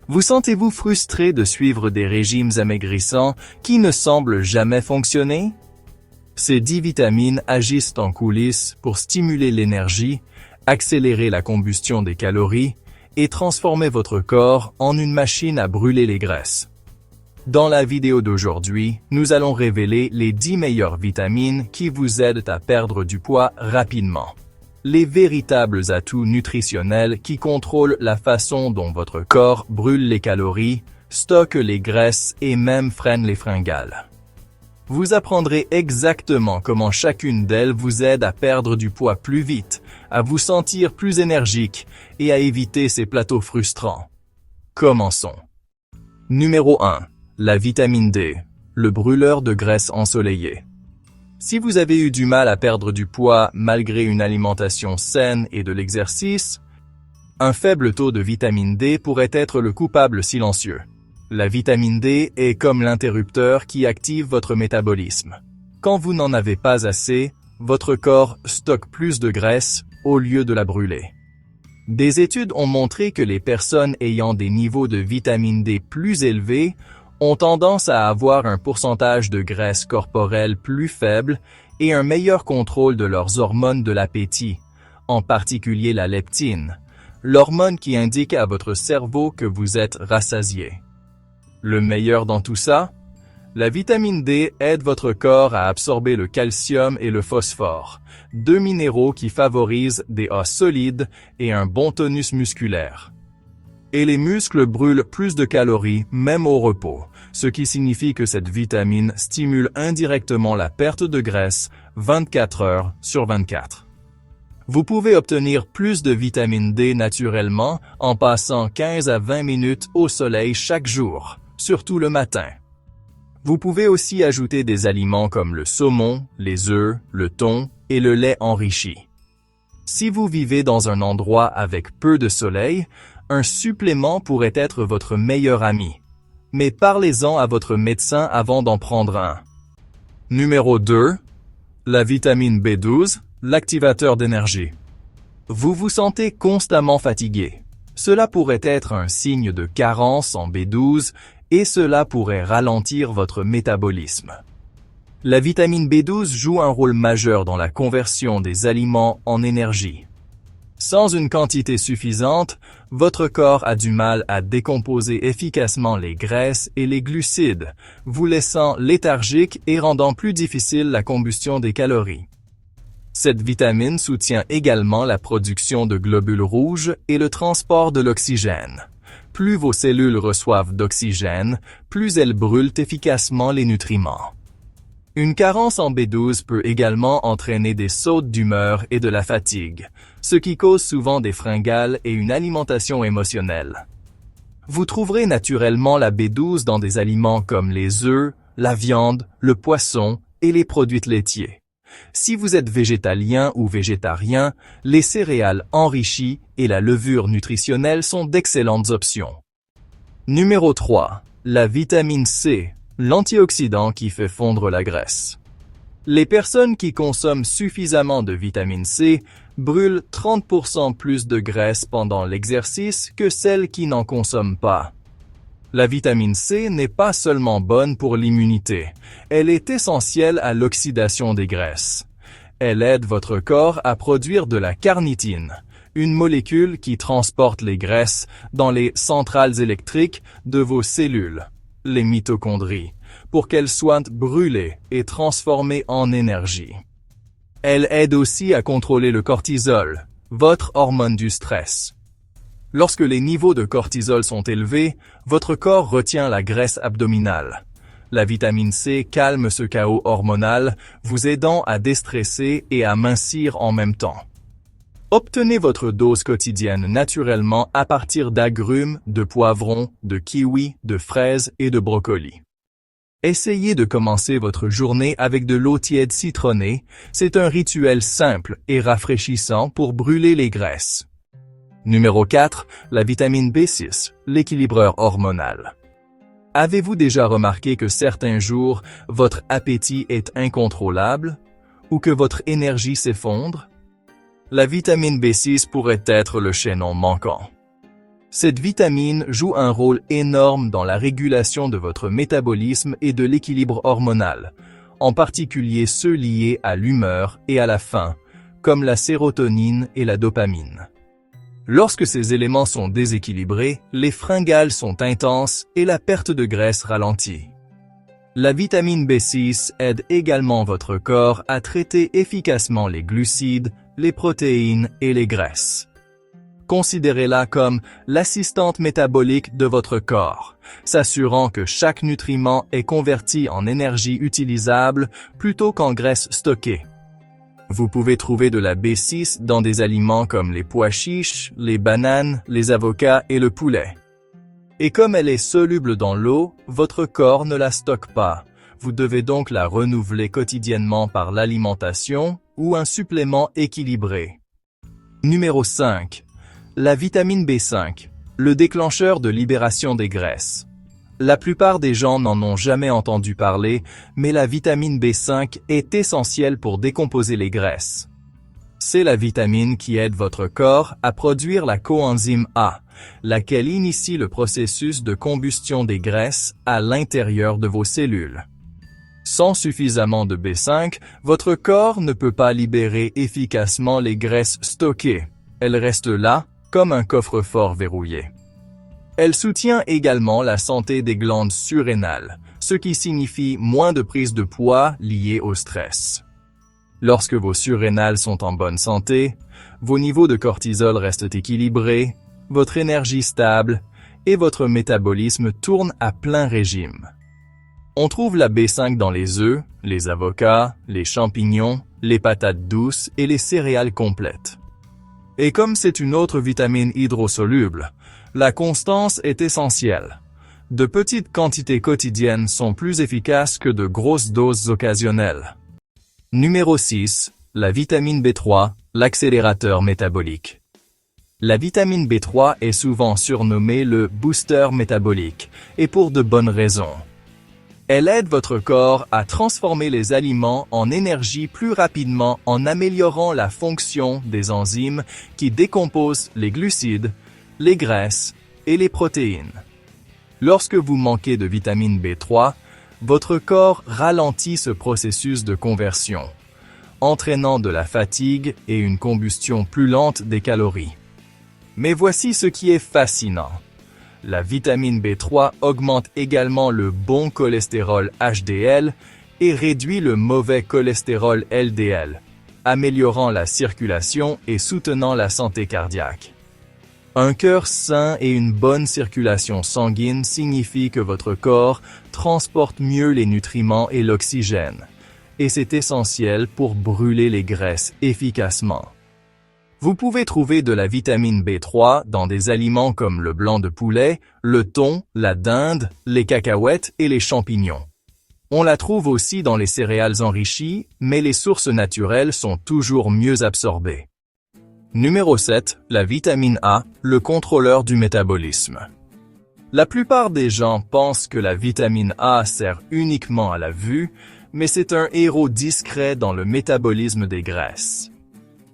Vous sentez-vous frustré de suivre des régimes amaigrissants qui ne semblent jamais fonctionner? Ces 10 vitamines agissent en coulisses pour stimuler l'énergie, accélérer la combustion des calories et transformer votre corps en une machine à brûler les graisses. Dans la vidéo d'aujourd'hui, nous allons révéler les 10 meilleures vitamines qui vous aident à perdre du poids rapidement. Les véritables atouts nutritionnels qui contrôlent la façon dont votre corps brûle les calories, stocke les graisses et même freine les fringales. Vous apprendrez exactement comment chacune d'elles vous aide à perdre du poids plus vite, à vous sentir plus énergique et à éviter ces plateaux frustrants. Commençons. Numéro 1. La vitamine D, le brûleur de graisse ensoleillée. Si vous avez eu du mal à perdre du poids malgré une alimentation saine et de l'exercice, un faible taux de vitamine D pourrait être le coupable silencieux. La vitamine D est comme l'interrupteur qui active votre métabolisme. Quand vous n'en avez pas assez, votre corps stocke plus de graisse au lieu de la brûler. Des études ont montré que les personnes ayant des niveaux de vitamine D plus élevés ont tendance à avoir un pourcentage de graisse corporelle plus faible et un meilleur contrôle de leurs hormones de l'appétit, en particulier la leptine, l'hormone qui indique à votre cerveau que vous êtes rassasié. Le meilleur dans tout ça? La vitamine D aide votre corps à absorber le calcium et le phosphore, 2 minéraux qui favorisent des os solides et un bon tonus musculaire. Et les muscles brûlent plus de calories même au repos, ce qui signifie que cette vitamine stimule indirectement la perte de graisse 24 heures sur 24. Vous pouvez obtenir plus de vitamine D naturellement en passant 15 à 20 minutes au soleil chaque jour, surtout le matin. Vous pouvez aussi ajouter des aliments comme le saumon, les œufs, le thon et le lait enrichi. Si vous vivez dans un endroit avec peu de soleil, un supplément pourrait être votre meilleur ami. Mais parlez-en à votre médecin avant d'en prendre un. Numéro 2. La vitamine B12, l'activateur d'énergie. Vous vous sentez constamment fatigué. Cela pourrait être un signe de carence en B12 et cela pourrait ralentir votre métabolisme. La vitamine B12 joue un rôle majeur dans la conversion des aliments en énergie. Sans une quantité suffisante, votre corps a du mal à décomposer efficacement les graisses et les glucides, vous laissant léthargique et rendant plus difficile la combustion des calories. Cette vitamine soutient également la production de globules rouges et le transport de l'oxygène. Plus vos cellules reçoivent d'oxygène, plus elles brûlent efficacement les nutriments. Une carence en B12 peut également entraîner des sautes d'humeur et de la fatigue, ce qui cause souvent des fringales et une alimentation émotionnelle. Vous trouverez naturellement la B12 dans des aliments comme les œufs, la viande, le poisson et les produits laitiers. Si vous êtes végétalien ou végétarien, les céréales enrichies et la levure nutritionnelle sont d'excellentes options. Numéro 3. La vitamine C, l'antioxydant qui fait fondre la graisse. Les personnes qui consomment suffisamment de vitamine C brûlent 30% plus de graisse pendant l'exercice que celles qui n'en consomment pas. La vitamine C n'est pas seulement bonne pour l'immunité, elle est essentielle à l'oxydation des graisses. Elle aide votre corps à produire de la carnitine, une molécule qui transporte les graisses dans les centrales électriques de vos cellules, les mitochondries, pour qu'elles soient brûlées et transformées en énergie. Elle aide aussi à contrôler le cortisol, votre hormone du stress. Lorsque les niveaux de cortisol sont élevés, votre corps retient la graisse abdominale. La vitamine C calme ce chaos hormonal, vous aidant à déstresser et à mincir en même temps. Obtenez votre dose quotidienne naturellement à partir d'agrumes, de poivrons, de kiwis, de fraises et de brocolis. Essayez de commencer votre journée avec de l'eau tiède citronnée, c'est un rituel simple et rafraîchissant pour brûler les graisses. Numéro 4. La vitamine B6, l'équilibreur hormonal. Avez-vous déjà remarqué que certains jours, votre appétit est incontrôlable ou que votre énergie s'effondre? La vitamine B6 pourrait être le chaînon manquant. Cette vitamine joue un rôle énorme dans la régulation de votre métabolisme et de l'équilibre hormonal, en particulier ceux liés à l'humeur et à la faim, comme la sérotonine et la dopamine. Lorsque ces éléments sont déséquilibrés, les fringales sont intenses et la perte de graisse ralentit. La vitamine B6 aide également votre corps à traiter efficacement les glucides, les protéines et les graisses. Considérez-la comme l'assistante métabolique de votre corps, s'assurant que chaque nutriment est converti en énergie utilisable plutôt qu'en graisse stockée. Vous pouvez trouver de la B6 dans des aliments comme les pois chiches, les bananes, les avocats et le poulet. Et comme elle est soluble dans l'eau, votre corps ne la stocke pas. Vous devez donc la renouveler quotidiennement par l'alimentation ou un supplément équilibré. Numéro 5. La vitamine B5, le déclencheur de libération des graisses. La plupart des gens n'en ont jamais entendu parler, mais la vitamine B5 est essentielle pour décomposer les graisses. C'est la vitamine qui aide votre corps à produire la coenzyme A, laquelle initie le processus de combustion des graisses à l'intérieur de vos cellules. Sans suffisamment de B5, votre corps ne peut pas libérer efficacement les graisses stockées. Elles restent là, comme un coffre-fort verrouillé. Elle soutient également la santé des glandes surrénales, ce qui signifie moins de prise de poids liée au stress. Lorsque vos surrénales sont en bonne santé, vos niveaux de cortisol restent équilibrés, votre énergie stable et votre métabolisme tourne à plein régime. On trouve la B5 dans les œufs, les avocats, les champignons, les patates douces et les céréales complètes. Et comme c'est une autre vitamine hydrosoluble, la constance est essentielle. De petites quantités quotidiennes sont plus efficaces que de grosses doses occasionnelles. Numéro 6. La vitamine B3, l'accélérateur métabolique. La vitamine B3 est souvent surnommée le booster métabolique, et pour de bonnes raisons. Elle aide votre corps à transformer les aliments en énergie plus rapidement en améliorant la fonction des enzymes qui décomposent les glucides, les graisses et les protéines. Lorsque vous manquez de vitamine B3, votre corps ralentit ce processus de conversion, entraînant de la fatigue et une combustion plus lente des calories. Mais voici ce qui est fascinant. La vitamine B3 augmente également le bon cholestérol HDL et réduit le mauvais cholestérol LDL, améliorant la circulation et soutenant la santé cardiaque. Un cœur sain et une bonne circulation sanguine signifient que votre corps transporte mieux les nutriments et l'oxygène, et c'est essentiel pour brûler les graisses efficacement. Vous pouvez trouver de la vitamine B3 dans des aliments comme le blanc de poulet, le thon, la dinde, les cacahuètes et les champignons. On la trouve aussi dans les céréales enrichies, mais les sources naturelles sont toujours mieux absorbées. Numéro 7. La vitamine A, le contrôleur du métabolisme. La plupart des gens pensent que la vitamine A sert uniquement à la vue, mais c'est un héros discret dans le métabolisme des graisses.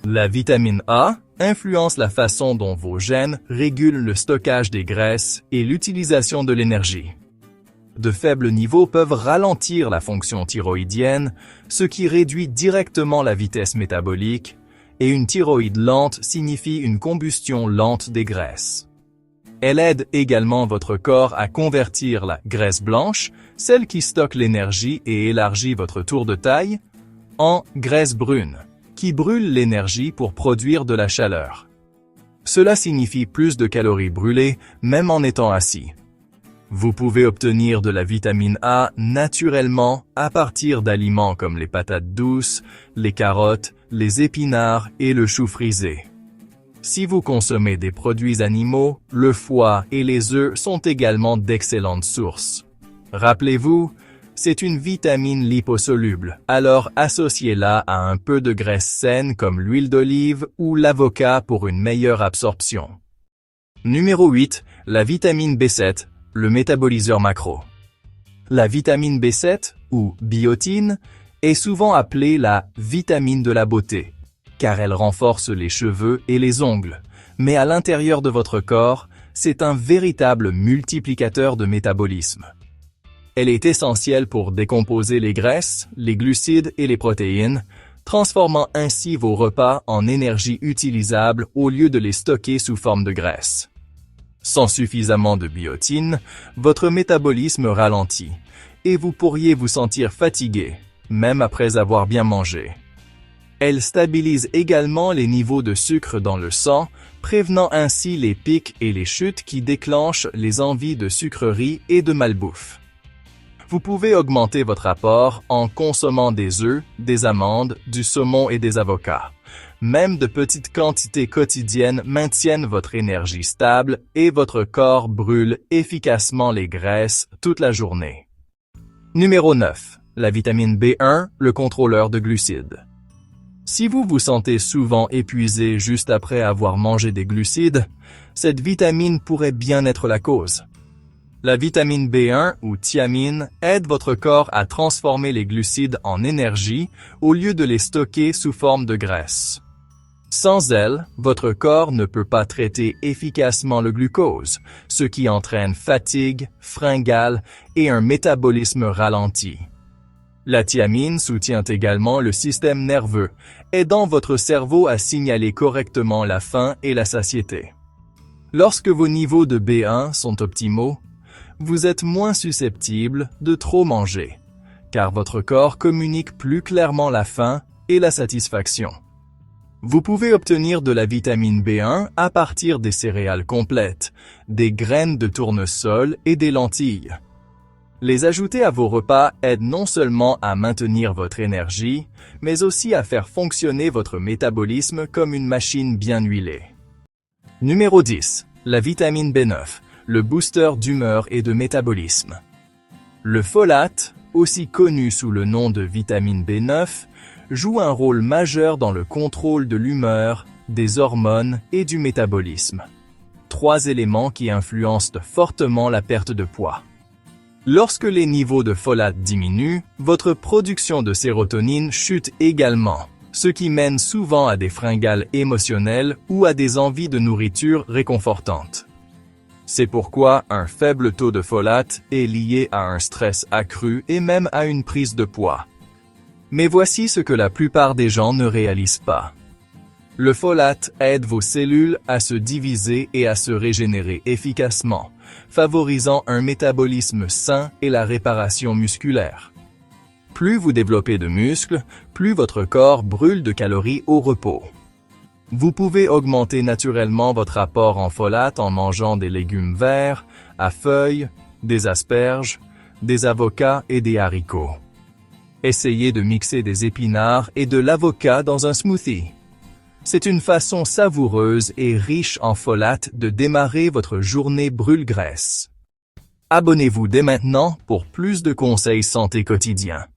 La vitamine A influence la façon dont vos gènes régulent le stockage des graisses et l'utilisation de l'énergie. De faibles niveaux peuvent ralentir la fonction thyroïdienne, ce qui réduit directement la vitesse métabolique, et une thyroïde lente signifie une combustion lente des graisses. Elle aide également votre corps à convertir la graisse blanche, celle qui stocke l'énergie et élargit votre tour de taille, en graisse brune, qui brûle l'énergie pour produire de la chaleur. Cela signifie plus de calories brûlées, même en étant assis. Vous pouvez obtenir de la vitamine A naturellement à partir d'aliments comme les patates douces, les carottes, les épinards et le chou frisé. Si vous consommez des produits animaux, le foie et les œufs sont également d'excellentes sources. Rappelez-vous, c'est une vitamine liposoluble, alors associez-la à un peu de graisse saine comme l'huile d'olive ou l'avocat pour une meilleure absorption. Numéro 8. La vitamine B7, le métaboliseur macro. La vitamine B7, ou biotine, est souvent appelée la vitamine de la beauté, car elle renforce les cheveux et les ongles, mais à l'intérieur de votre corps, c'est un véritable multiplicateur de métabolisme. Elle est essentielle pour décomposer les graisses, les glucides et les protéines, transformant ainsi vos repas en énergie utilisable au lieu de les stocker sous forme de graisse. Sans suffisamment de biotine, votre métabolisme ralentit et vous pourriez vous sentir fatigué, même après avoir bien mangé. Elle stabilise également les niveaux de sucre dans le sang, prévenant ainsi les pics et les chutes qui déclenchent les envies de sucreries et de malbouffe. Vous pouvez augmenter votre apport en consommant des œufs, des amandes, du saumon et des avocats. Même de petites quantités quotidiennes maintiennent votre énergie stable et votre corps brûle efficacement les graisses toute la journée. Numéro 9. La vitamine B1, le contrôleur de glucides. Si vous vous sentez souvent épuisé juste après avoir mangé des glucides, cette vitamine pourrait bien être la cause. La vitamine B1 ou thiamine aide votre corps à transformer les glucides en énergie au lieu de les stocker sous forme de graisse. Sans elle, votre corps ne peut pas traiter efficacement le glucose, ce qui entraîne fatigue, fringales et un métabolisme ralenti. La thiamine soutient également le système nerveux, aidant votre cerveau à signaler correctement la faim et la satiété. Lorsque vos niveaux de B1 sont optimaux, vous êtes moins susceptible de trop manger, car votre corps communique plus clairement la faim et la satisfaction. Vous pouvez obtenir de la vitamine B1 à partir des céréales complètes, des graines de tournesol et des lentilles. Les ajouter à vos repas aide non seulement à maintenir votre énergie, mais aussi à faire fonctionner votre métabolisme comme une machine bien huilée. Numéro 10. La vitamine B9, le booster d'humeur et de métabolisme. Le folate, aussi connu sous le nom de vitamine B9, joue un rôle majeur dans le contrôle de l'humeur, des hormones et du métabolisme. 3 éléments qui influencent fortement la perte de poids. Lorsque les niveaux de folate diminuent, votre production de sérotonine chute également, ce qui mène souvent à des fringales émotionnelles ou à des envies de nourriture réconfortantes. C'est pourquoi un faible taux de folate est lié à un stress accru et même à une prise de poids. Mais voici ce que la plupart des gens ne réalisent pas. Le folate aide vos cellules à se diviser et à se régénérer efficacement, favorisant un métabolisme sain et la réparation musculaire. Plus vous développez de muscles, plus votre corps brûle de calories au repos. Vous pouvez augmenter naturellement votre apport en folate en mangeant des légumes verts, à feuilles, des asperges, des avocats et des haricots. Essayez de mixer des épinards et de l'avocat dans un smoothie. C'est une façon savoureuse et riche en folate de démarrer votre journée brûle-graisse. Abonnez-vous dès maintenant pour plus de conseils santé quotidiens.